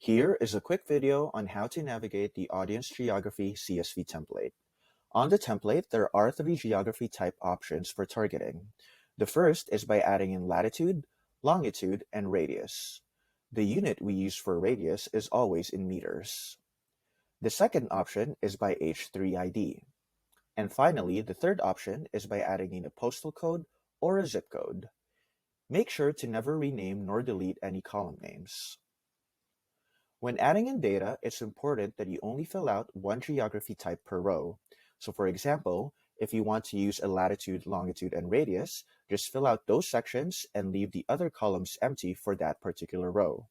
Here is a quick video on how to navigate the Audience Geography CSV template. On the template, there are three geography type options for targeting. The first is by adding in latitude, longitude, and radius. The unit we use for radius is always in meters. The second option is by H3ID. And finally, the third option is by adding in a postal code or a zip code. Make sure to never rename nor delete any column names. When adding in data, it's important that you only fill out one geography type per row. So for example, if you want to use a latitude, longitude, and radius, just fill out those sections and leave the other columns empty for that particular row.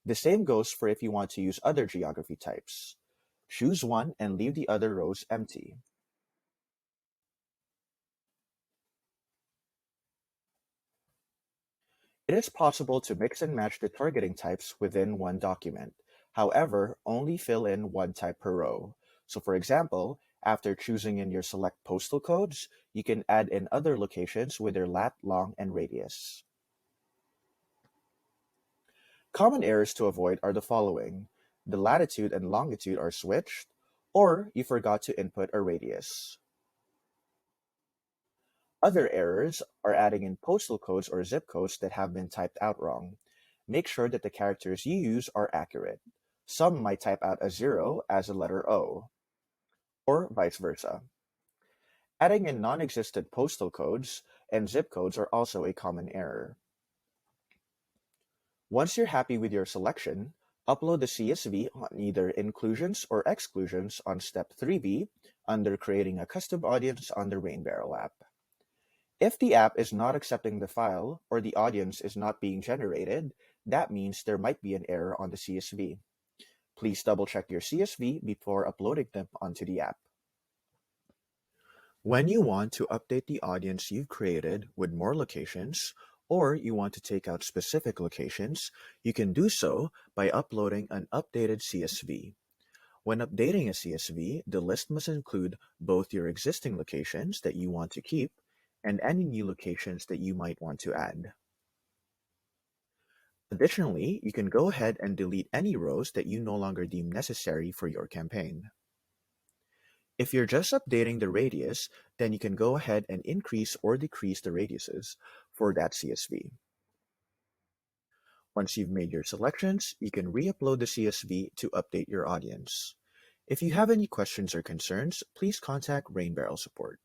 The same goes for if you want to use other geography types. Choose one and leave the other rows empty. It is possible to mix and match the targeting types within one document. However, only fill in one type per row. So for example, after choosing in your select postal codes, you can add in other locations with their lat, long, and radius. Common errors to avoid are the following. The latitude and longitude are switched, or you forgot to input a radius. Other errors are adding in postal codes or zip codes that have been typed out wrong. Make sure that the characters you use are accurate. Some might type out a 0 as a letter O, or vice versa. Adding in non-existent postal codes and zip codes are also a common error. Once you're happy with your selection, upload the CSV on either inclusions or exclusions on step 3B under creating a custom audience on the RainBarrel app. If the app is not accepting the file or the audience is not being generated, that means there might be an error on the CSV. Please double-check your CSV before uploading them onto the app. When you want to update the audience you've created with more locations, or you want to take out specific locations, you can do so by uploading an updated CSV. When updating a CSV, the list must include both your existing locations that you want to keep and any new locations that you might want to add. Additionally, you can go ahead and delete any rows that you no longer deem necessary for your campaign. If you're just updating the radius, then you can go ahead and increase or decrease the radiuses for that CSV. Once you've made your selections, you can re-upload the CSV to update your audience. If you have any questions or concerns, please contact RainBarrel support.